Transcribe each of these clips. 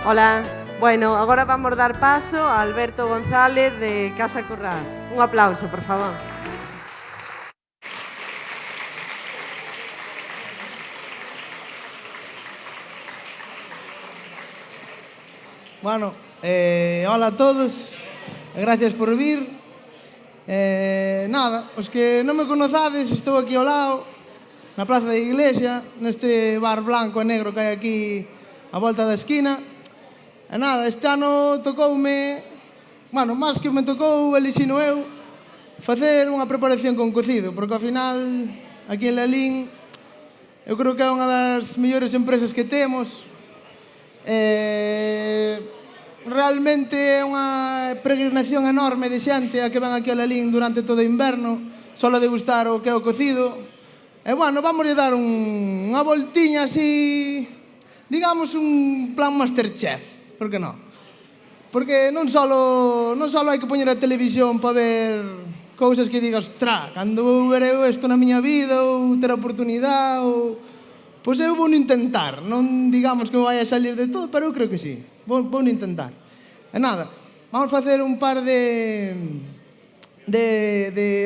Hola. Bueno, agora vamos dar paso a Alberto González de Casa Currás. Un aplauso, por favor. Bueno, hola a todos, gracias por vir. Nada, os que non me conozades, estou aquí ao lado, na Praza da Iglesia, neste bar blanco e negro que hai aquí á volta da esquina. E nada, este ano tocoume, bueno, máis que me tocou, elixino eu, facer unha preparación con cocido, porque ao final, aquí en Lalín, eu creo que é unha das mellores empresas que temos. Realmente é unha peregrinación enorme de xente a que ven aquí a Lalín durante todo o inverno, só a degustar o que é o cocido. E, bueno, vamos a dar unha voltiña así, digamos un plan Masterchef. Por que non? Porque non só hai que poñer a televisión para ver cousas que digas, ostra, cando vou ver eu isto na miña vida ou ter a oportunidade ou... Pois eu vou intentar, non digamos que me vai a salir de todo, pero eu creo que sí, vou intentar. E nada, vamos facer un par de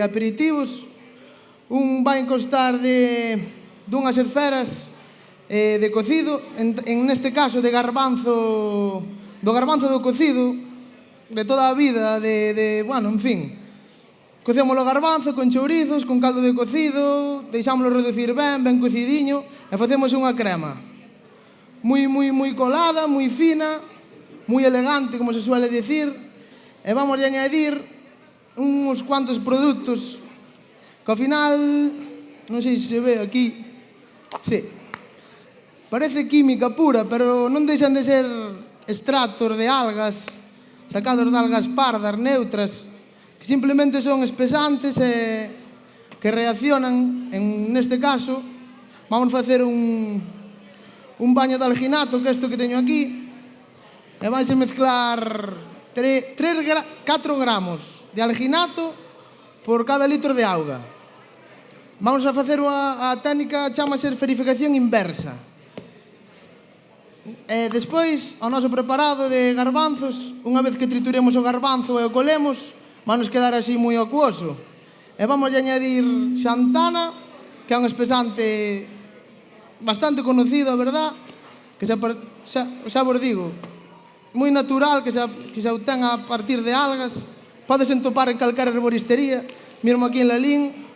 aperitivos. Un vai constar dunhas esferas de cocido, neste caso de garbanzo, do garbanzo do cocido, de toda a vida, bueno, en fin. Cocemos o garbanzo con chourizos, con caldo de cocido, deixámoslo reducir ben cocidiño, e facemos unha crema. Moi colada, moi fina, moi elegante, como se suele dicir, e vamos a añadir uns cuantos produtos que ao final, non sei se se ve aquí, sí, parece química pura, pero non deixan de ser extractos de algas, sacados de algas pardas, neutras, que simplemente son espesantes e que reaccionan, neste caso, vamos facer un baño de alginato, que é isto que teño aquí, e vais a mezclar 4 gramos de alginato por cada litro de auga. Vamos a facer a técnica, chamase esferificación inversa. E despois, o noso preparado de garbanzos, unha vez que trituremos o garbanzo e o colemos, vamos quedar así moi acuoso. E vamos a añadir xantana, que é un espesante bastante conocido, a verdad, que xa vos digo, moi natural, que se obtén a partir de algas. Podes entopar en calquera herboristería, mesmo aquí en Lalín.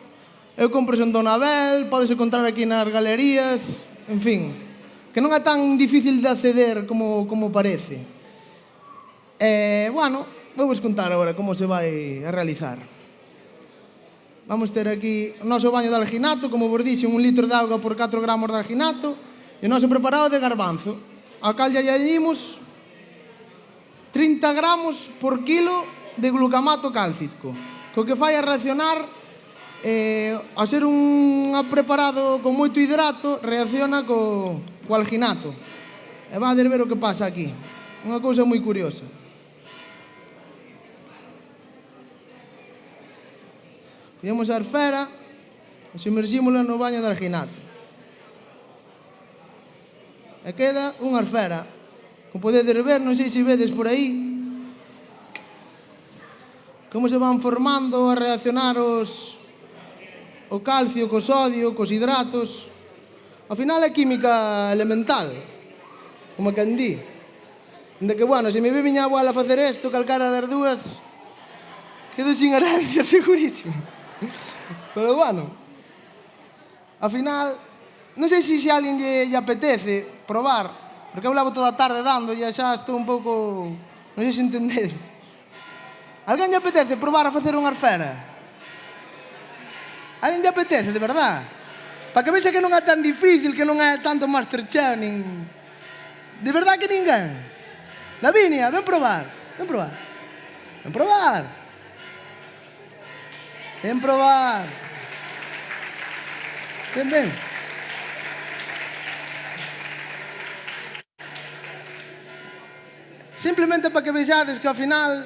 Eu compro en Don Abel, podes encontrar aquí nas galerías, en fin, que non é tan difícil de acceder como parece. Bueno, vou vos contar agora como se vai a realizar. Vamos ter aquí o noso baño de alginato, como vos dixen, 1 litro de auga por 4 gramos de alginato, e o noso preparado de garbanzo, ao cal lle añadimos 30 gramos por kilo de glucamato cálcico, co que fai a reaccionar, ao ser un preparado con moito hidrato, reacciona co alginato. E vades ver o que pasa aquí, unha cousa moi curiosa. Collemos a esfera e sumerxímola no baño de alginato. E queda unha esfera. Como podedes ver, non sei se vedes por aí, como se van formando a reaccionar o calcio co sodio, cos hidratos. Ao final é química elemental, como quen di. De que, bueno, se me ve miña abuela facer isto, calcara das dúas, quedo sin herencia, segurísimo. Pero, bueno, ao final, non sei se a alguén lle apetece probar, porque eu levo toda a tarde dando e xa estou un pouco... Non sei se entendedes. Alguén lle apetece probar a facer unha esfera? Alguén lle apetece, de verdad? Para que vexa que non é tan difícil, que non é tanto Masterchef, nin... De verdad que ninguén? Lavinia, ven probar. Ven probar. Ven probar. Ven probar. Ven. Simplemente para que vexades que ao final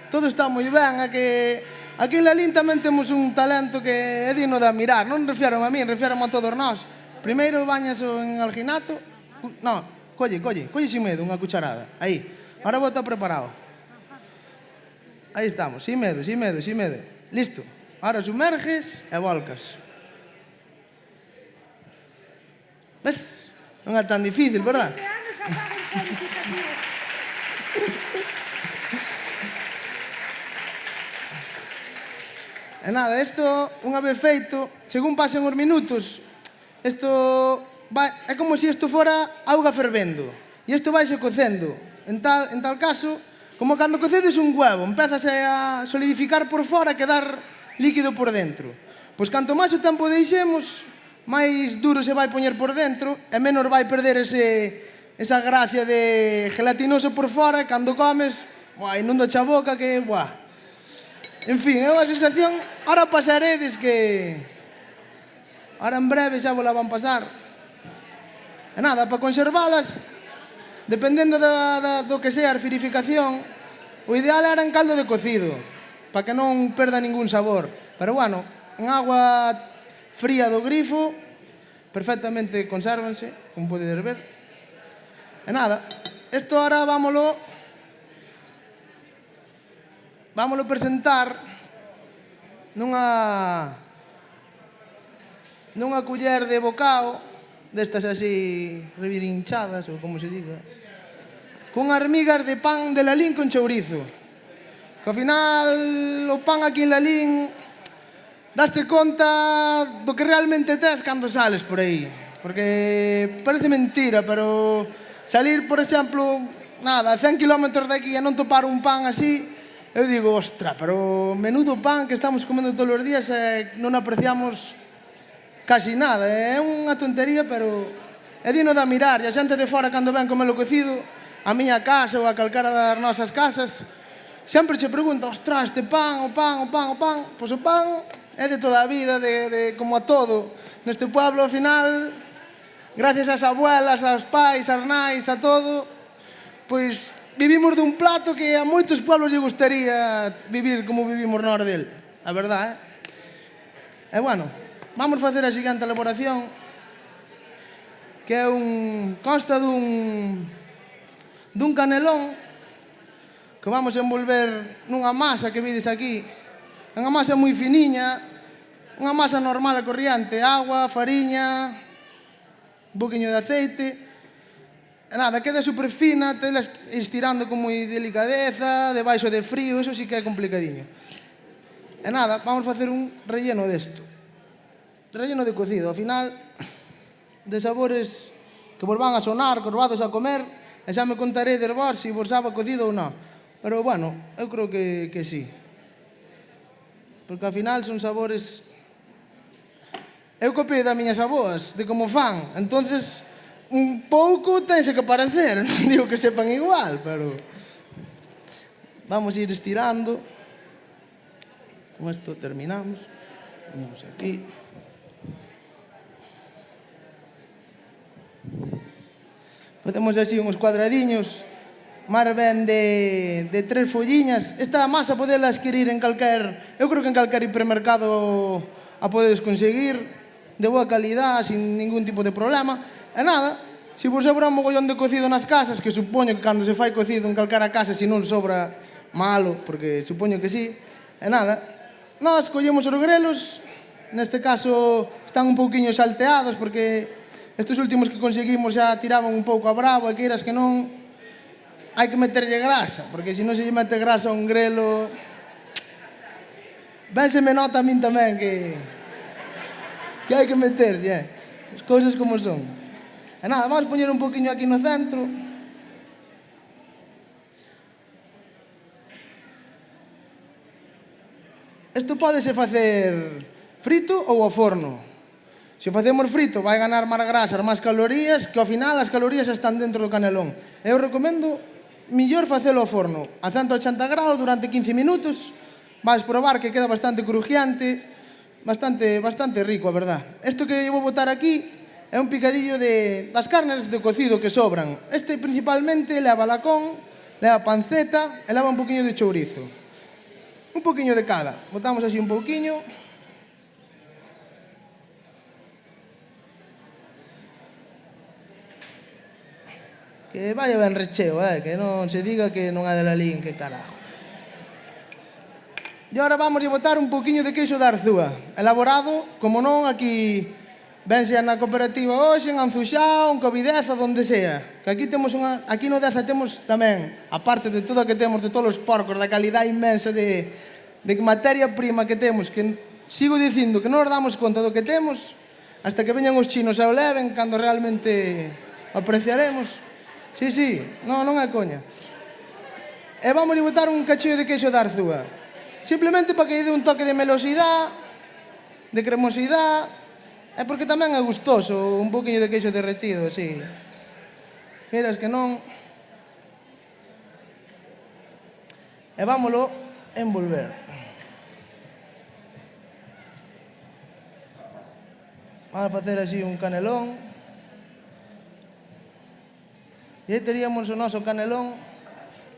todo está moi ben, é que aquí en Lalín tamén temos un talento que é digno de admirar. Non refiero a min, refiero a todos nós. Primeiro bañas en alginato, no, Colle sin medo unha cucharada. Aí, ahora bota preparado. Aí estamos, sin medo. Listo. Ahora sumerges e volcas. Ves? Non é tan difícil, verdad? E nada, isto, unha vez feito, según pasen os minutos, isto é como se isto fora auga fervendo. E isto vai se cocendo. En tal caso, como cando cocedes un huevo, empezase a solidificar por fora e quedar líquido por dentro. Pois canto máis o tempo deixemos, máis duro se vai poñer por dentro e menos vai perder esa gracia de gelatinoso por fora e cando comes, inunda a boca que, En fin, é unha sensación, ahora pasaredes que... Ahora en breve xa vos la van pasar. E nada, para conservalas, dependendo do que sea a acidificación, o ideal era en caldo de cocido, para que non perda ningún sabor. Pero bueno, en agua fría do grifo, perfectamente consérvanse, como podedes ver. E nada, isto ahora vámolo presentar nunha culler de bocao, destas así revirinchadas, ou como se diga, con migas de pan de Lalín con chourizo. Que ao final o pan aquí en Lalín daste conta do que realmente tes cando sales por aí. Porque parece mentira, pero salir, por exemplo, a 100 kilómetros de aquí e non topar un pan así, eu digo, ostra, pero menudo pan que estamos comendo todos os días e non apreciamos casi nada. É unha tontería, pero é digno de admirar. E a xente de fora, cando ven comelo cocido, a miña casa ou a calcara das nosas casas, sempre che pregunta, ostra, este pan, o pan. Pois o pan é de toda a vida, como a todo. Neste pueblo, ao final, gracias ás abuelas, aos pais, ás nais, a todo, pois vivimos dun plato que a moitos pueblos lle gustaría vivir como vivimos nós del. A verdade, E bueno, vamos facer a seguinte elaboración, que é consta dun canelón que vamos envolver nunha masa que vides aquí. Unha masa moi finiña, unha masa normal e corriente, agua, fariña, un poquinho de aceite. E nada, queda super fina, telas estirando con moi delicadeza, debaixo de frío, eso sí que é complicadiño. E nada, vamos facer un relleno desto. Relleno de cocido, ao final, de sabores que vos van a sonar, que os vades a comer, e xa me contaredes vos se vos sabe cocido ou non. Pero, bueno, eu creo que sí. Porque, ao final, son sabores... Eu copiei das miñas aboas, de como fan. Entonces, un pouco tense que parecer. Non digo que sepan igual, pero... Vamos a ir estirando. Con isto terminamos. Vamos aquí. Facemos así uns cuadradiños, máis ben de 3 folliñas. Esta masa podela adquirir en calquer... Eu creo que en calquer hipermercado a podedes conseguir, de boa calidad, sin ningún tipo de problema. E nada, se vos sobra un mogollón de cocido nas casas, que supoño que cando se fai cocido en calquera casa, se non sobra malo, porque supoño que sí. E nada, nós collemos os grelos, neste caso están un pouquiño salteados, porque estes últimos que conseguimos xa tiraban un pouco a bravo, e queiras que non, hai que meterlle grasa, porque se non se lle mete grasa a un grelo, ben se me nota a min tamén que hai que meterlle, as cousas como son. E nada, vamos poñer un pouquiño aquí no centro. Isto pódese facer frito ou ao forno. Se o facemos frito vai ganar máis grasas, máis calorías, que ao final as calorías están dentro do canelón. Eu recomendo millor facelo ao forno, a 180 graus durante 15 minutos. Vais probar que queda bastante crujiante, bastante rico, a verdad. Isto que vou botar aquí é un picadillo das carnes de cocido que sobran. Este principalmente leva lacón, leva panceta e leva un poquinho de chourizo. Un poquinho de cada. Botamos así un poquinho. Que vaya ben recheo, que non se diga que non é de Lalín, que carajo. E agora vamos a botar un poquinho de queixo de Arzúa, elaborado, como non, aquí, ben sea na cooperativa hoxe, en Anzuxao, en Covideza, donde sea. Que aquí no Deza temos tamén, aparte de todo o que temos de todos os porcos, da calidad inmensa de materia prima que temos, que sigo dicindo que non nos damos conta do que temos, hasta que veñan os chinos e o leven, cando realmente o apreciaremos. Sí, non é coña. E vamos a botar un cachillo de queixo de Arzúa. Simplemente para que lle dé un toque de melosidade, de cremosidade, e porque tamén é gustoso, un poquinho de queixo derretido, así. Miras que non. E vámolo envolver. Vamos a facer así un canelón. E aí teríamos o noso canelón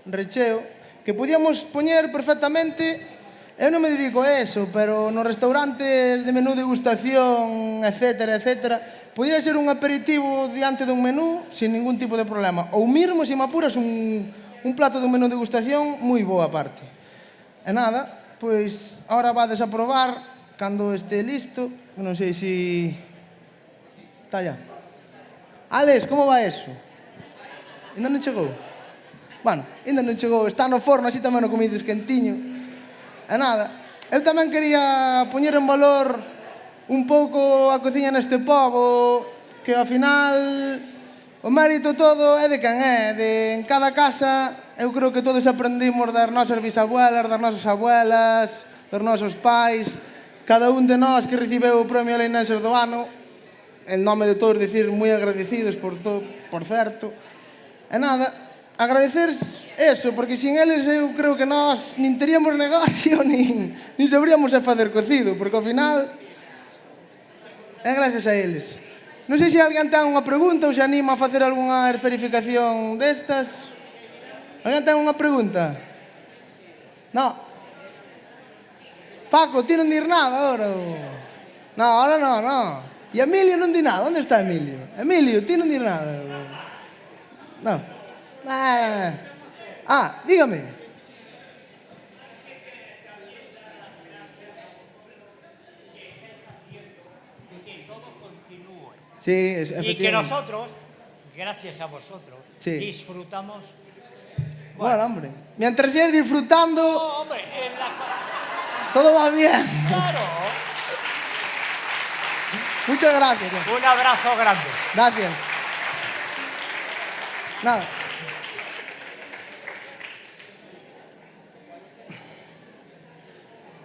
recheo, que podíamos poñer perfectamente, eu non me dedico a eso, pero nos restaurantes de menú degustación, etcétera, podría ser un aperitivo diante dun menú sin ningún tipo de problema. Ou mesmo, se me apuras, un plato de un menú degustación moi boa parte. E nada, pois, ahora vades a probar, cando este listo, non sei se... Está ya. Alex, como va eso? Ainda non chegou? Bueno, ainda non chegou, está no forno, así tamén o comides quentiño. E nada, eu tamén quería poñer en valor un pouco a cociña neste pobo, que ao final o mérito todo é de quen é, de en cada casa. Eu creo que todos aprendimos das nosas bisabuelas, das nosas abuelas, dos nosos pais, cada un de nós que recibeu o premio Leinenses do ano, en nome de todos dicir moi agradecidos por certo. E nada, agradecer eso, porque sin eles eu creo que nós nin teríamos negocio, nin sabríamos a facer cocido, porque ao final é gracias a eles. Non sei se alguén ten unha pregunta ou se anima a facer algunha esferificación destas. Alguén ten unha pregunta? No. Paco, ti non dir nada ahora? No, ahora no. E Emilio non di nada. Onde está Emilio? Emilio, ti non dir nada? No. Dígame. Que todo continúe. Sí, y que nosotros, gracias a vosotros, sí, disfrutamos. Bueno, hombre, mientras sigas disfrutando, No, hombre, todo va bien. Claro. Muchas gracias. Un abrazo grande. Gracias. Nada.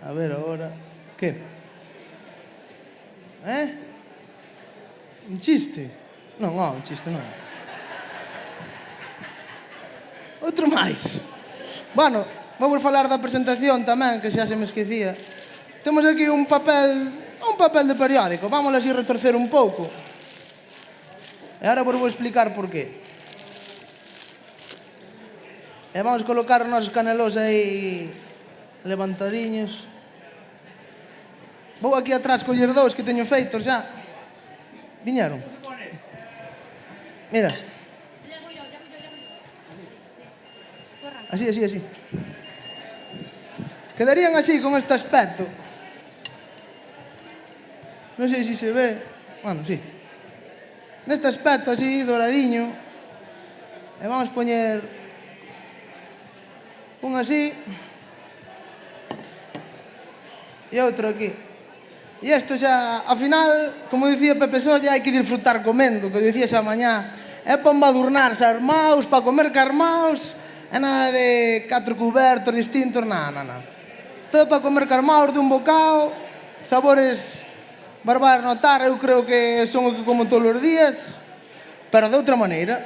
A ver ahora. ¿Qué? Un chiste? Non, un chiste non. Outro máis. Bueno, vamos falar da presentación tamén, que xa se me esquecía. Temos aquí un papel de periódico. Vamos así retorcer un pouco. E agora vos vou explicar por qué. E vamos colocar os nosos canelós aí levantadiños. Vou aquí atrás coller dous que teño feitos xa. Viñeron. Mira. Así. Quedarían así, con este aspecto. Non sei se se ve. Bueno, sí. Neste aspecto así, doradiño. E vamos poñer un así e outro aquí. E isto xa, ao final, como dicía Pepe Solla, hai que disfrutar comendo, que dicía xa mañá. É para embadurnarse armaos, para comer carmaos, e nada de 4 cubertos distintos, nada. Todo para comer carmaos dun bocado, sabores barbares notar, eu creo que son o que como todos os días, pero de outra maneira.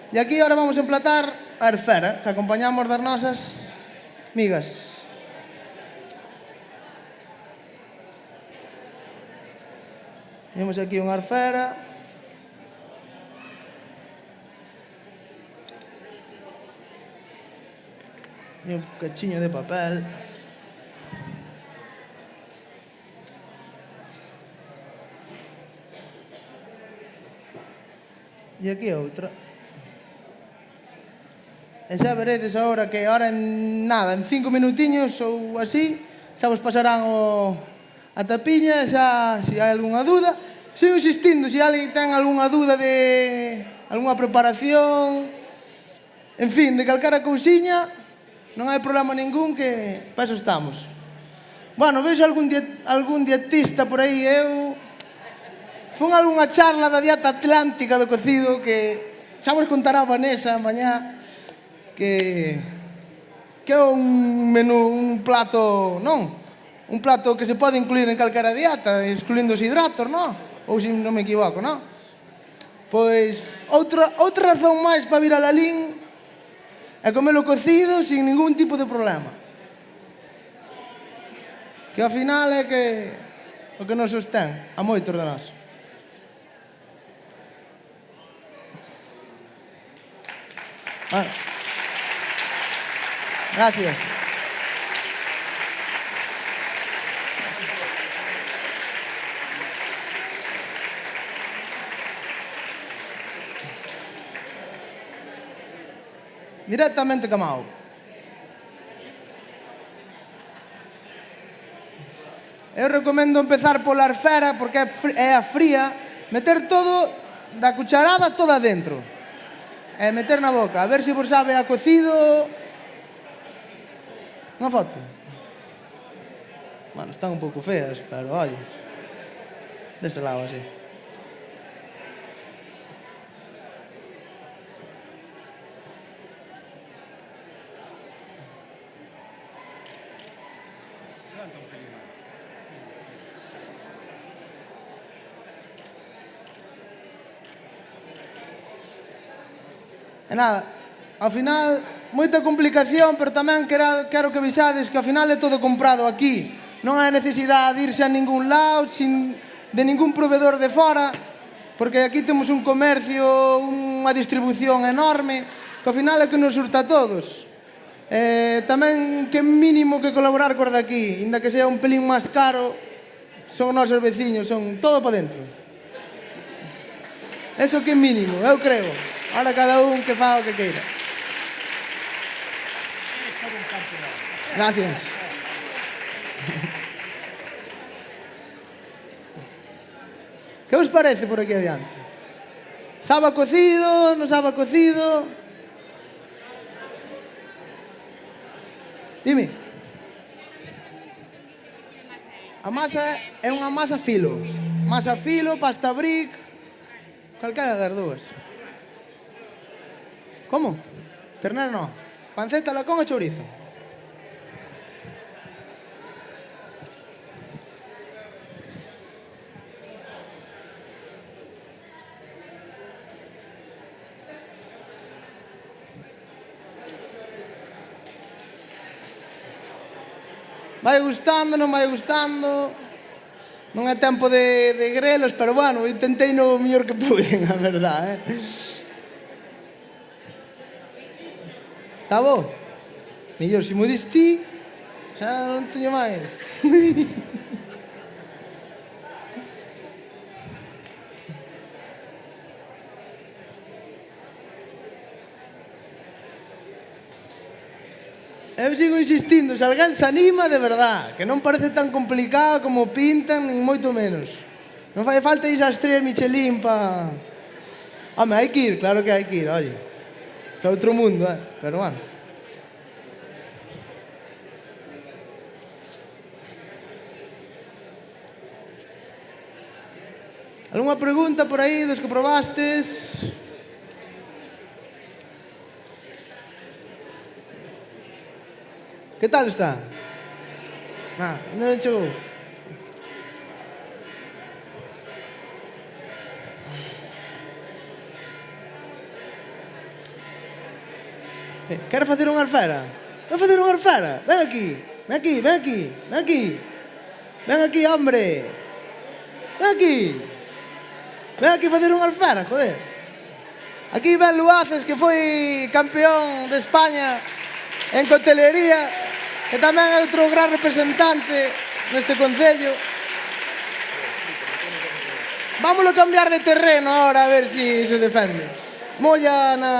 E aquí agora vamos a emplatar a arfera, que acompañamos das nosas migas. Temos aquí unha arfera. E un cachiño de papel. E aquí outra. e xa veredes agora que ahora en nada, en 5 minutiños ou así, xa vos pasarán a tapiña, xa, se hai algunha dúda. Sigo insistindo, se alguén ten algunha dúda de algunha preparación, en fin, de calcara cousiña, non hai problema ningún, que para eso estamos. Bueno, vexo algún dietista por aí, eu fun a algunha charla da dieta atlántica do cocido que xa vos contará Vanessa mañá, que é un menú, un plato, non? Un plato que se pode incluir en calquera dieta, excluindo os hidratos, non? Ou se non me equivoco, non? Pois, outra razón máis para vir a Lalín é comelo cocido sin ningún tipo de problema. Que ao final é que o que nos sostén a moitos de nós. Gracias. Directamente camao. Eu recomendo empezar pola arfera porque é a fría, meter todo da cucharada toda dentro e meter na boca, a ver se vos sabe a cocido. Unha foto. Bueno, están un pouco feas, pero oye, deste lado así. E nada, ao final, moita complicación, pero tamén quero que avisades que ao final é todo comprado aquí. Non hai necesidade de irse a ningún lado, de ningún proveedor de fora, porque aquí temos un comercio, unha distribución enorme, que ao final é que nos surta a todos. Tamén que mínimo que colaborar cos de aquí, inda que sea un pelín máis caro, son nosos veciños, son todo para dentro. Eso que mínimo, eu creo. Ahora cada un que faga o que queira. Gracias. Que vos parece por aquí adiante? Sabe a cocido, non sabe a cocido? Dime. A masa é unha masa filo. Masa filo, pasta brick, calquera das dúas. Como? Ternera non. Panceta, lacón e chourizo. Vai gustando, non vai gustando. Non é tempo de grelos, pero bueno, intentei no mellor que pude, a verdade, Tá bo? Mellor, se mo dis ti, xa non teño máis. Eu sigo insistindo, se alguén se anima de verdad, que non parece tan complicado como pintan, nin moito menos. Non fai falta ir a estrella Michelin pa... Home, hai que ir, claro que hai que ir, oye. É outro mundo, pero bueno. Algúnha pregunta por aí dos que probastes? Que tal está? Non chegou. Quero facer unha alfera? Vou facer unha alfera? Ven aquí, ven aquí, ven aquí, ven aquí. Ven aquí, hombre. Ven aquí. Ven aquí facer unha alfera, joder. Aquí ven Luaces, que foi campeón de España en cotelería, que tamén é outro gran representante neste concello. Vámoslo cambiar de terreno ahora a ver se se defende. Molla na...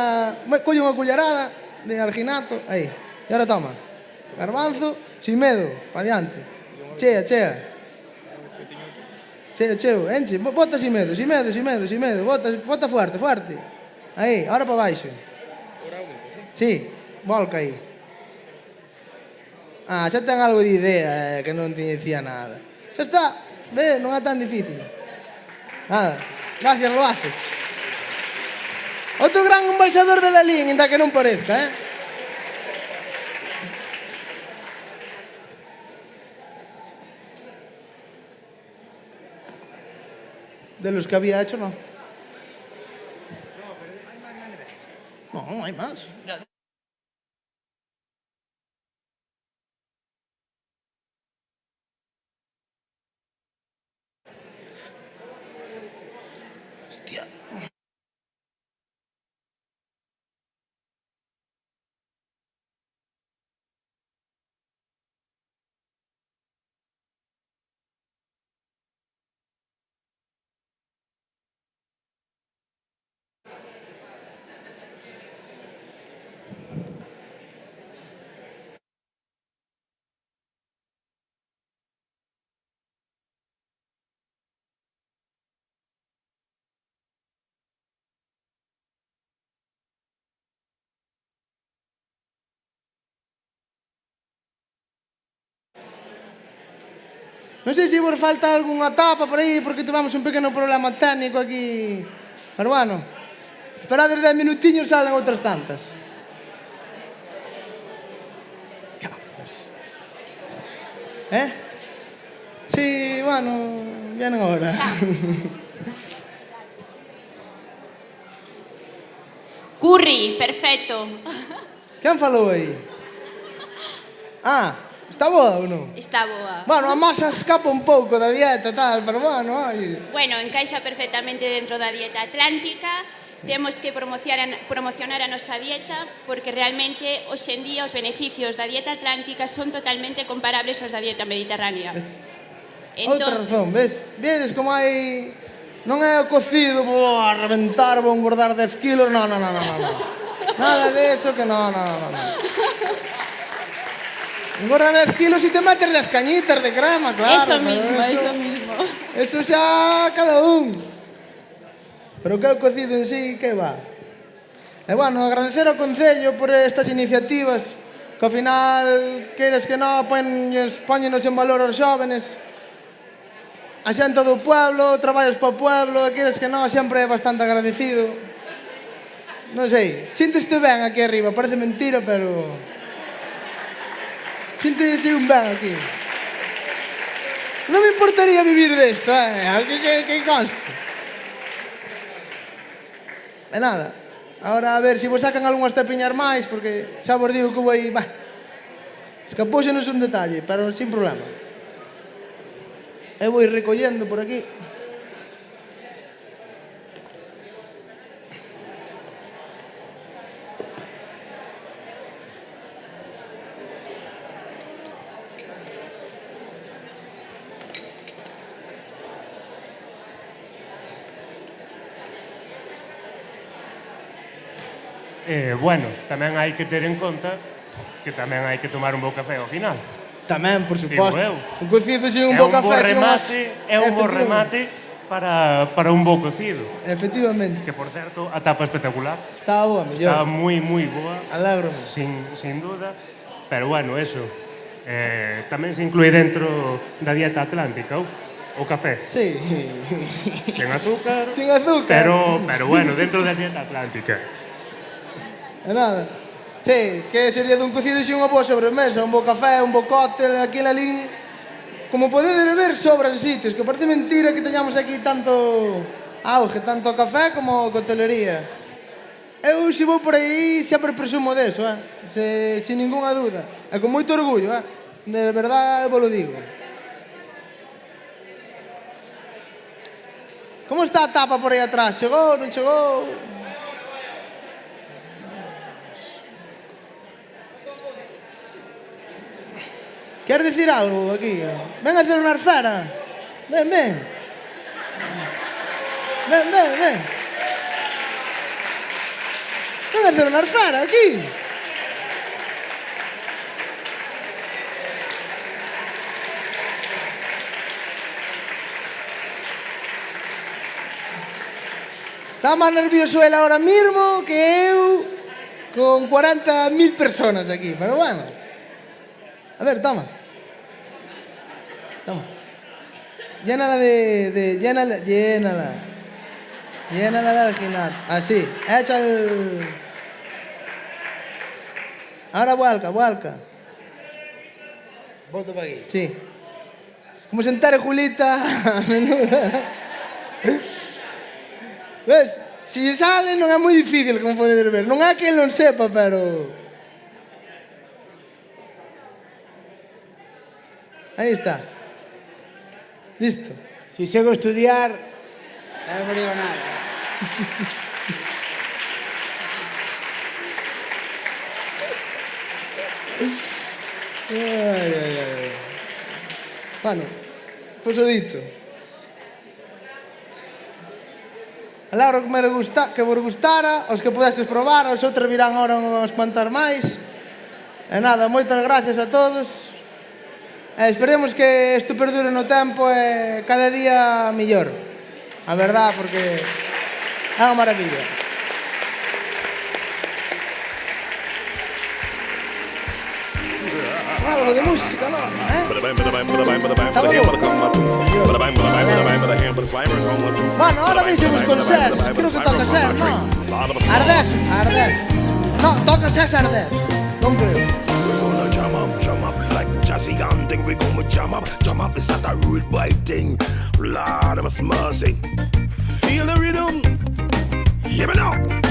Colle unha cullerada. de alginato, aí. E ahora toma. Garbanzo, sin medo, pa diante. Chea, chea. Cheo, cheo, enche, bota sin medo, sin medo, sin medo, sin medo. Bota fuerte, fuerte. Aí, ahora pa baixo. Sí, volca aí. Ah, xa ten algo de idea, que non te dicía nada. Xa está, ve, non é tan difícil. Nada, gracias, lo haces. Outro gran embaixador de Lalín, ainda que non parezca, De los que había hecho, no. No, no hay más. Hostia. Non sei se vos falta algunha tapa por aí, porque tivemos un pequeno problema técnico aquí. Pero bueno, esperades 10 minutiños, salen outras tantas. Sí, bueno, vienen ahora. Curry, perfecto. Quen falou aí? Ah, está boa ou non? Está boa. Bueno, a masa escapa un pouco da dieta e tal, pero bueno, ai. Bueno, encaixa perfectamente dentro da dieta atlántica. Temos que promocionar a nosa dieta porque realmente, hoxe en día, os beneficios da dieta atlántica son totalmente comparables aos da dieta mediterránea. Outra razón, ves? Vedes como hai... Non é o cocido, vou a reventar, vou engordar 10 kilos, no. Nada de eso que no. Engorda 10 kilos e te metes 10 cañitas de crema, claro. Eso mismo. Eso xa cada un. Pero que o cocido en sí, que va? E bueno, agradecer ao Concello por estas iniciativas que ao final, queres que non, poñenos en valor aos xóvenes. A xente do pueblo, traballas para o pueblo, e queres que non, sempre é bastante agradecido. Non sei, sínteste ben aquí arriba, parece mentira, pero... Síntese un ben aquí. Non me importaría vivir desto, que conste. E nada, ahora a ver se vos sacan algunhas tapiñas máis, porque xa vos digo que vou aí, escapóxenos un detalle, pero sin problema. Eu vou ir recollendo por aquí. Bueno, tamén hai que ter en conta que tamén hai que tomar un bo café ao final. Tamén, por suposto. Digo eu. Un cocido sin un bo café. É un bo remate para un bo cocido. Efectivamente. Que, por certo, a tapa espectacular. Estaba boa, mellor. Estaba moi boa. Alégrome. Sin duda. Pero, bueno, eso. Tamén se inclúe dentro da dieta atlántica, o café. Sí. Sin azúcar. Sin azúcar. Pero bueno, dentro da dieta atlántica. E nada. Sí, que sería dun cocido sin unha boa sobremesa, un bo café, un bo cóctel, aquí en Lalín. Como podedes ver, sobran sitios, que parece mentira que teñamos aquí tanto auge, tanto café como coctelería. Eu, se vou por aí, sempre presumo deso, sin ninguna dúda. E con moito orgullo, de verdade, vos lo digo. Como está a tapa por aí atrás? Chegou, non chegou? Queres dicir algo aquí? Ven a hacer unha esfera. Ven. Ven. Ven a hacer unha esfera aquí. Está máis nervioso él ahora mismo que eu con 40.000 personas aquí, pero bueno. A ver, toma. Toma. Llénala llénala. Llénala de alginato. Así, echa el... Ahora vuelca. Voto para aquí. Sí. Como se entere Julita, menuda. Ves? Si sale non é moi difícil, como podedes ver. Non é que non sepa, pero... Aí está. Listo. Si chego a estudiar, non me digo nada. Ai. Bueno, pois o dito. Alegro que vos gustara, os que pudestes probar, os outros virán ahora uns cuantos máis. E nada, moitas gracias a todos. E esperemos que isto perdure no tempo e cada día millor. A verdad, porque é unha maravilla. Algo de música, non? Bueno, ahora deixemos con Sés. Creo que toca Sés, non? Ardés. No, toca Sés Ardés. Non creo. Jam up like Jazzy Young thing. We gonna jam up, it's not a rude boy thing. Lord, I must mercy. Feel the rhythm. Hear me now.